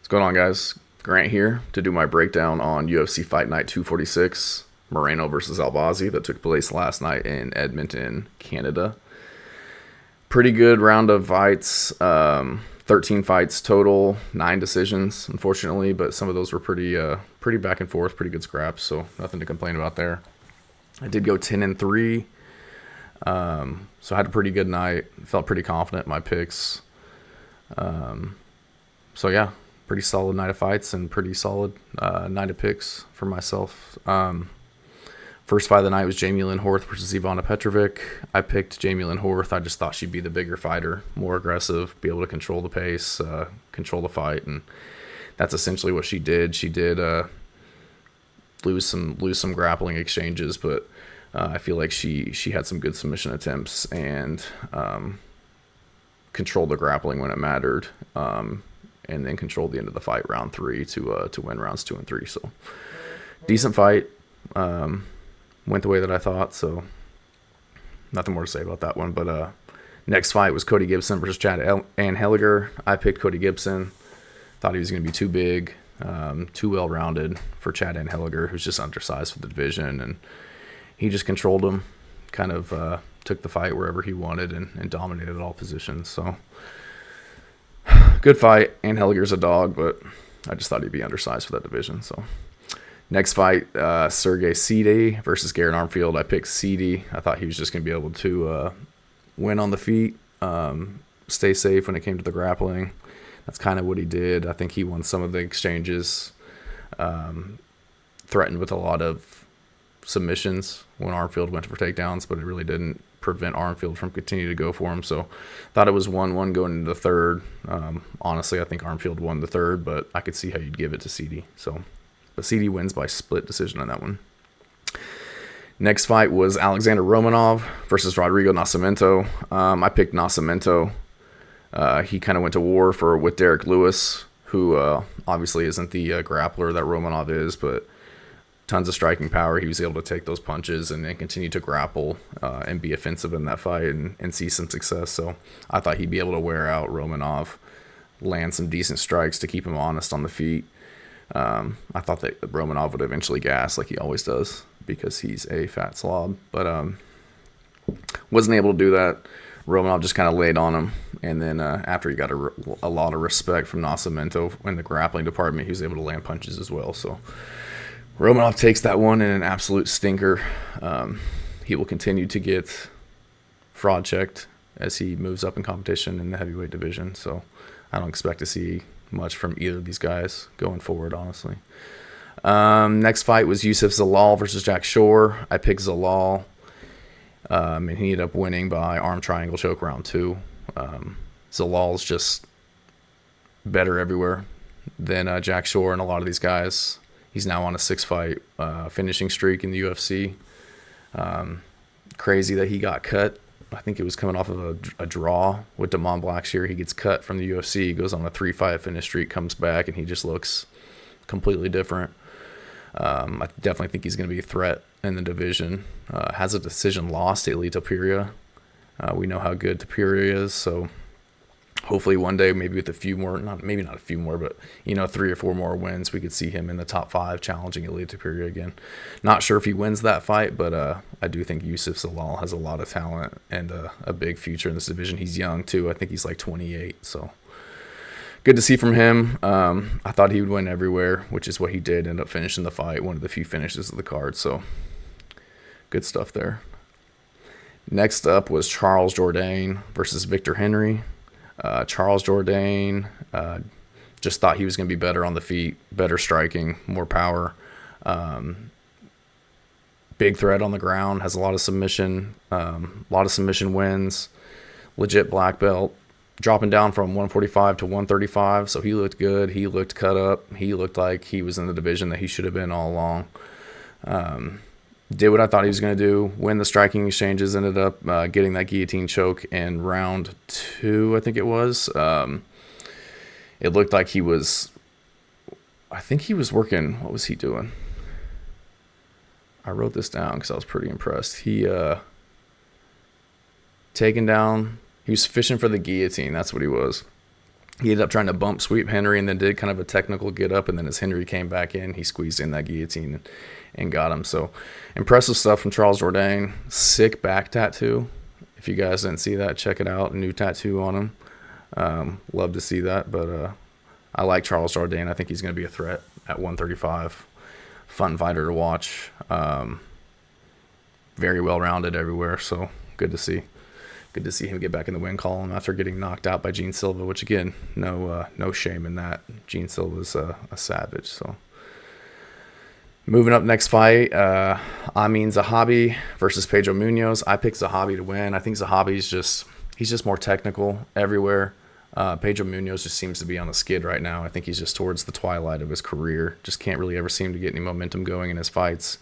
What's going on, guys? Grant here to do my breakdown on UFC Fight Night 246, Moreno versus Albazi, that took place last night in Edmonton, Canada. Pretty good round of fights. 13 fights total, 9 decisions, unfortunately, but some of those were pretty back and forth, pretty good scraps, so nothing to complain about there. I did go 10-3, so I had a pretty good night. Felt pretty confident in my picks. So yeah, pretty solid night of fights and pretty solid night of picks for myself. First fight of the night was Jamie Lynn Horth versus Ivana Petrovic. I picked Jamie Lynn Horth. I just thought she'd be the bigger fighter, more aggressive, be able to control the pace, control the fight, and that's essentially what she did. She did lose some grappling exchanges, but I feel like she had some good submission attempts and controlled the grappling when it mattered, and then controlled the end of the fight, round 3, to win rounds 2 and 3. So decent fight. Went the way that I thought, so nothing more to say about that one. But next fight was Cody Gibson versus Chad Anheliger. I picked Cody Gibson. Thought he was going to be too big, too well-rounded for Chad Anheliger, who's just undersized for the division, and he just controlled him, kind of took the fight wherever he wanted and dominated all positions. So good fight. Anheliger's a dog, but I just thought he'd be undersized for that division, so... Next fight, Sergey Cede versus Garrett Armfield. I picked Cede. I thought he was just going to be able to win on the feet, stay safe when it came to the grappling. That's kind of what he did. I think he won some of the exchanges, threatened with a lot of submissions when Armfield went for takedowns, but it really didn't prevent Armfield from continuing to go for him. So thought it was 1-1 going into the third. Honestly, I think Armfield won the third, but I could see how you'd give it to Cede. But Cede wins by split decision on that one. Next fight was Alexander Romanov versus Rodrigo Nascimento. I picked Nascimento. He kind of went to war with Derek Lewis, who obviously isn't the grappler that Romanov is, but tons of striking power. He was able to take those punches and then continue to grapple and be offensive in that fight and see some success. So I thought he'd be able to wear out Romanov, land some decent strikes to keep him honest on the feet. I thought that Romanov would eventually gas like he always does because he's a fat slob, but wasn't able to do that. Romanov just kind of laid on him, and then after he got a lot of respect from Nascimento in the grappling department, he was able to land punches as well. So Romanov takes that one in an absolute stinker. He will continue to get fraud checked as he moves up in competition in the heavyweight division, so I don't expect to see much from either of these guys going forward, honestly. Next fight was Youssef Zalal versus Jack Shore. I picked Zalal, and he ended up winning by arm triangle choke round 2. Zalal's just better everywhere than Jack Shore and a lot of these guys. He's now on a 6-fight finishing streak in the UFC. Crazy that he got cut. I think it was coming off of a draw with Damon Blackshear. He gets cut from the UFC, he goes on a 3-fight finish streak, comes back, and he just looks completely different. I definitely think he's going to be a threat in the division. Has a decision loss to Eli Topuria. We know how good Topuria is, so hopefully one day, maybe with a few more, maybe not a few more, but 3 or 4 more wins, we could see him in the top 5 challenging Eli Topuria again. Not sure if he wins that fight, but I do think Youssef Zalal has a lot of talent and a big future in this division. He's young too. I think he's like 28, so good to see from him. I thought he would win everywhere, which is what he did. End up finishing the fight, one of the few finishes of the card, so good stuff there. Next up was Charles Jourdain versus Victor Henry. Charles Jourdain, just thought he was going to be better on the feet, better striking, more power. Big threat on the ground, has a lot of submission wins, legit black belt, dropping down from 145 to 135, so he looked good. He looked cut up. He looked like he was in the division that he should have been all along. Did what I thought he was going to do, win the striking exchanges, ended up getting that guillotine choke in round 2, I think it was. It looked like I think he was working, what was he doing? I wrote this down because I was pretty impressed. He taken down, he was fishing for the guillotine, that's what he was. He ended up trying to bump sweep Henry and then did kind of a technical get up. And then as Henry came back in, he squeezed in that guillotine and got him. So impressive stuff from Charles Jourdain. Sick back tattoo. If you guys didn't see that, check it out. New tattoo on him. Love to see that. But I like Charles Jourdain. I think he's going to be a threat at 135. Fun fighter to watch. Very well-rounded everywhere. So good to see. Good to see him get back in the win column after getting knocked out by Gene Silva, which, again, no shame in that. Gene Silva's a savage. So moving up next fight, Amin Zahabi versus Pedro Munoz. I picked Zahabi to win. I think Zahabi's he's just more technical everywhere. Pedro Munoz just seems to be on a skid right now. I think he's just towards the twilight of his career. Just can't really ever seem to get any momentum going in his fights.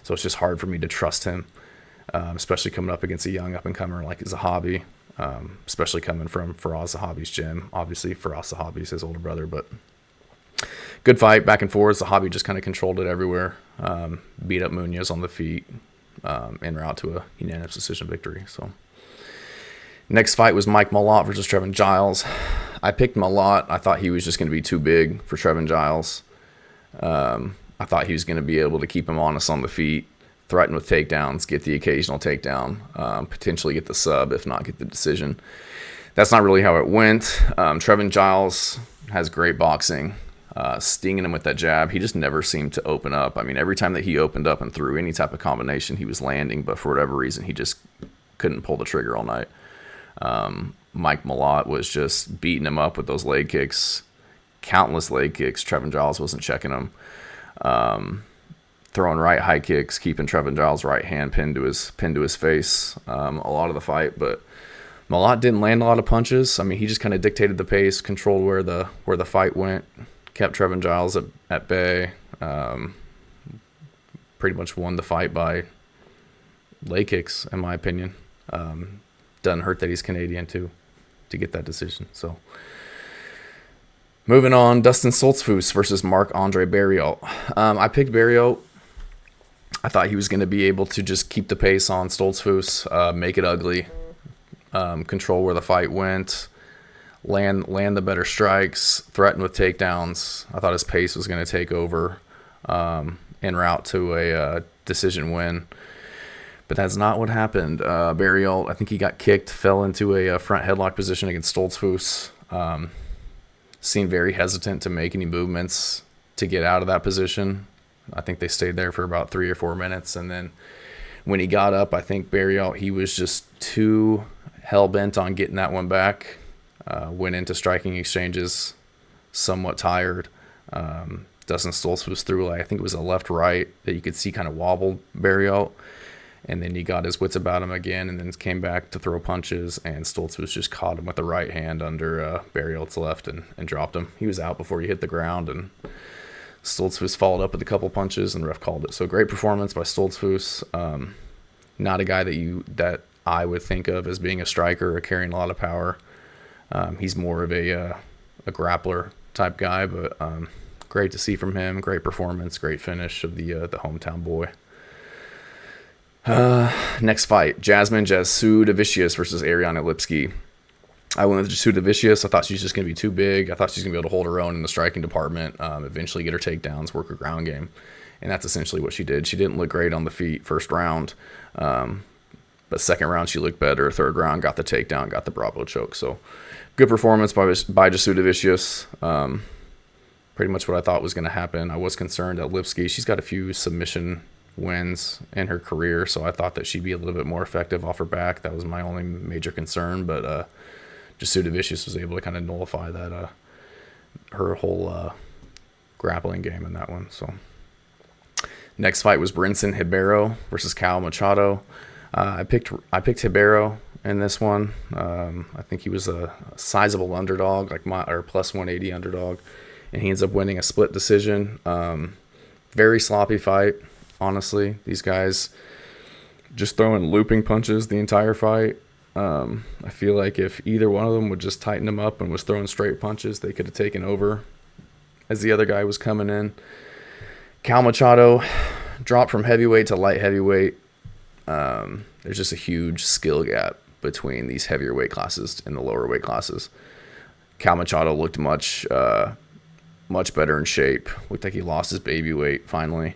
So it's just hard for me to trust him. Especially coming up against a young up-and-comer like Zahabi, especially coming from Faraz Zahabi's gym. Obviously, Faraz Zahabi's his older brother, but good fight, back and forth. Zahabi just kind of controlled it everywhere, beat up Munoz on the feet, en route to a unanimous decision victory. So, next fight was Mike Malott versus Trevin Giles. I picked Malott. I thought he was just going to be too big for Trevin Giles. I thought he was going to be able to keep him honest on the feet, threaten with takedowns, get the occasional takedown, potentially get the sub, if not get the decision. That's not really how it went. Trevin Giles has great boxing, stinging him with that jab. He just never seemed to open up. I mean, every time that he opened up and threw any type of combination, he was landing, but for whatever reason, he just couldn't pull the trigger all night. Mike Malott was just beating him up with those leg kicks, countless leg kicks. Trevin Giles wasn't checking him. Throwing right high kicks, keeping Trevin Giles' right hand pinned to his face a lot of the fight. But Malott didn't land a lot of punches. I mean, he just kind of dictated the pace, controlled where the fight went, kept Trevin Giles at bay. Pretty much won the fight by leg kicks, in my opinion. Doesn't hurt that he's Canadian to get that decision. So moving on, Dustin Stoltzfus versus Marc-Andre Barriault. I picked Barriault. I thought he was going to be able to just keep the pace on Stoltzfus, make it ugly, control where the fight went, land the better strikes, threaten with takedowns. I thought his pace was going to take over en route to a decision win. But that's not what happened. Barriault, I think he got kicked, fell into a front headlock position against Stoltzfus. Seemed very hesitant to make any movements to get out of that position. I think they stayed there for about 3 or 4 minutes. And then when he got up, I think Barriault, he was just too hell-bent on getting that one back. Went into striking exchanges somewhat tired. Dustin Stoltzfus threw, I think it was a left-right that you could see kind of wobbled Barriault. And then he got his wits about him again and then came back to throw punches. And Stoltzfus just caught him with the right hand under Barriault's left and dropped him. He was out before he hit the ground. And Stoltzfus followed up with a couple punches and the ref called it. So great performance by Stoltzfus. Not a guy that I would think of as being a striker or carrying a lot of power. He's more of a grappler type guy, but great to see from him. Great performance, great finish of the hometown boy. Next fight, Jasmine Jasudavicius versus Ariane Lipski. I went with Jasudavicius. I thought she was just going to be too big. I thought she was going to be able to hold her own in the striking department, eventually get her takedowns, work her ground game. And that's essentially what she did. She didn't look great on the feet first round. But second round, she looked better. Third round, got the takedown, got the Bravo choke. So good performance by Jasudavicius. Pretty much what I thought was going to happen. I was concerned that Lipski, she's got a few submission wins in her career, so I thought that she'd be a little bit more effective off her back. That was my only major concern, but Jasudavicius was able to kind of nullify that her whole grappling game in that one. So next fight was Brinson Ribeiro versus Cal Machado. I picked Ribeiro in this one. I think he was a sizable underdog, or plus 180 underdog, and he ends up winning a split decision. Very sloppy fight. Honestly, these guys just throwing looping punches the entire fight. I feel like if either one of them would just tighten them up and was throwing straight punches, they could have taken over as the other guy was coming in. Cal Machado dropped from heavyweight to light heavyweight. There's just a huge skill gap between these heavier weight classes and the lower weight classes. Cal Machado looked much better in shape. Looked like he lost his baby weight finally.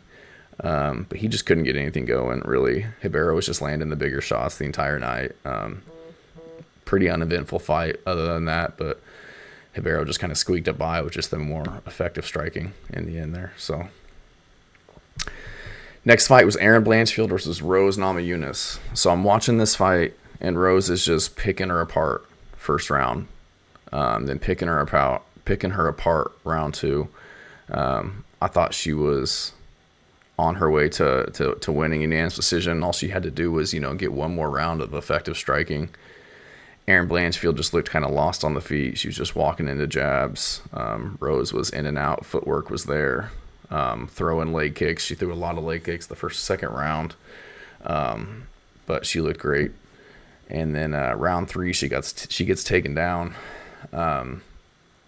But he just couldn't get anything going, really. Ribeiro was just landing the bigger shots the entire night. Pretty uneventful fight other than that, but Ribeiro just kind of squeaked it by with just the more effective striking in the end there. So next fight was Erin Blanchfield versus Rose Namajunas. So I'm watching this fight, and Rose is just picking her apart first round, then picking her apart round 2. I thought she was on her way to winning a unanimous decision. All she had to do was, get one more round of effective striking. Erin Blanchfield just looked kind of lost on the feet. She was just walking into jabs. Rose was in and out. Footwork was there. Throwing leg kicks. She threw a lot of leg kicks the second round. But she looked great. And then round 3, she gets taken down.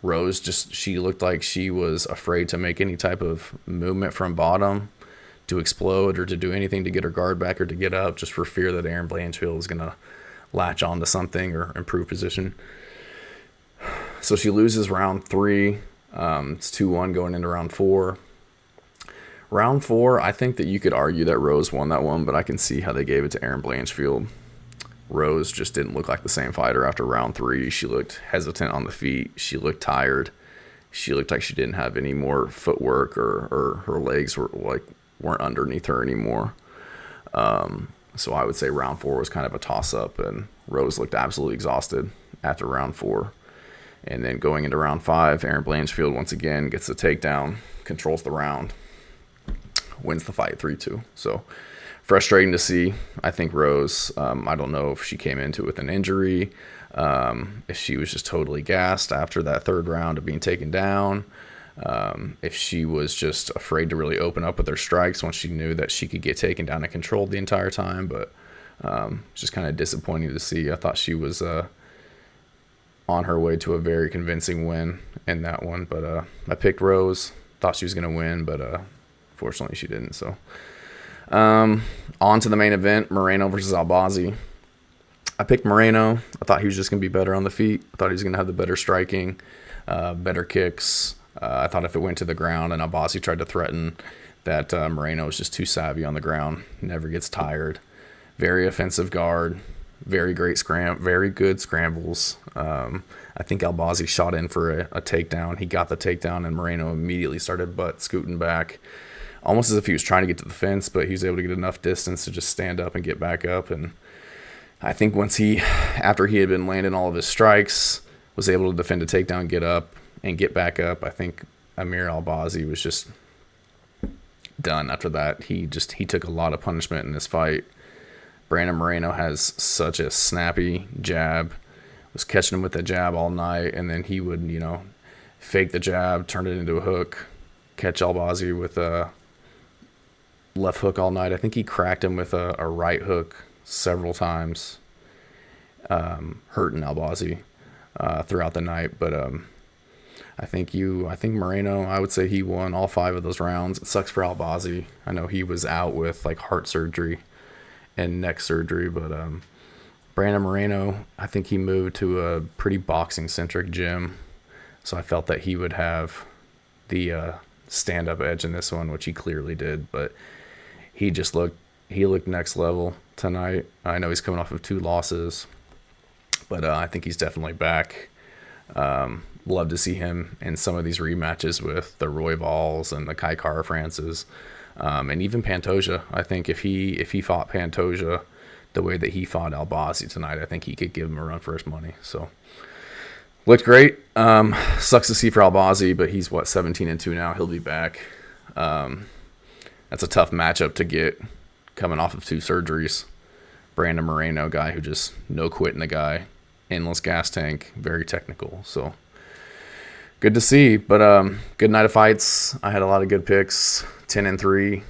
Rose she looked like she was afraid to make any type of movement from bottom to explode or to do anything to get her guard back or to get up, just for fear that Erin Blanchfield was going to latch onto something or improve position. So she loses round 3. It's 2-1 going into round 4. Round 4, I think that you could argue that Rose won that one, but I can see how they gave it to Erin Blanchfield. Rose just didn't look like the same fighter after round 3. She looked hesitant on the feet. She looked tired. She looked like she didn't have any more footwork, or her legs weren't underneath her anymore. So I would say round 4 was kind of a toss-up, and Rose looked absolutely exhausted after round 4. And then going into round 5, Erin Blanchfield once again gets the takedown, controls the round, wins the fight 3-2. So frustrating to see. I think Rose, I don't know if she came into it with an injury, if she was just totally gassed after that 3rd round of being taken down, if she was just afraid to really open up with her strikes once she knew that she could get taken down and controlled the entire time. But it's just kind of disappointing to see. I thought she was on her way to a very convincing win in that one. But I picked Rose. Thought she was going to win, but fortunately she didn't. So on to the main event, Moreno versus Albazi. I picked Moreno. I thought he was just going to be better on the feet. I thought he was going to have the better striking, better kicks. I thought if it went to the ground and Albazi tried to threaten, that Moreno was just too savvy on the ground. Never gets tired. Very offensive guard. Very good scrambles. I think Albazi shot in for a takedown. He got the takedown, and Moreno immediately started butt scooting back, almost as if he was trying to get to the fence, but he was able to get enough distance to just stand up and get back up. And I think after he had been landing all of his strikes, was able to defend a takedown, get up, and get back up, I think Amir Albazi was just done after that. He took a lot of punishment in this fight. Brandon Moreno has such a snappy jab. Was catching him with the jab all night, and then he would, fake the jab, turn it into a hook, catch Albazi with a left hook all night. I think he cracked him with a right hook several times, hurting Albazi throughout the night. But I think Moreno, I would say he won all 5 of those rounds. It sucks for Albazi. I know he was out with heart surgery and neck surgery, but Brandon Moreno, I think he moved to a pretty boxing-centric gym, so I felt that he would have the stand-up edge in this one, which he clearly did. But he looked next level tonight. I know he's coming off of 2 losses, but I think he's definitely back. Love to see him in some of these rematches with the Royvals and the Kai Kara Francis, and even Pantoja. I think if he fought Pantoja the way that he fought Albazi tonight, I think he could give him a run for his money. So looked great. Sucks to see for Albazi, but he's 17-2 now. He'll be back. That's a tough matchup to get coming off of 2 surgeries. Brandon Moreno, guy who just no quitting the guy, endless gas tank, very technical. So good to see. But good night of fights. I had a lot of good picks. 10-3.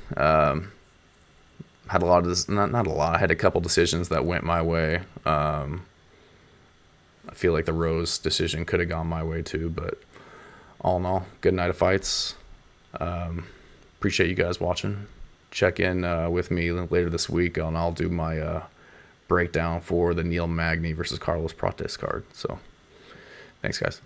Had a lot of not a lot. I had a couple decisions that went my way. I feel like the Rose decision could have gone my way too, but all in all, good night of fights. Appreciate you guys watching. Check in with me later this week, and I'll do my breakdown for the Neil Magny versus Carlos Prates card. So, thanks, guys.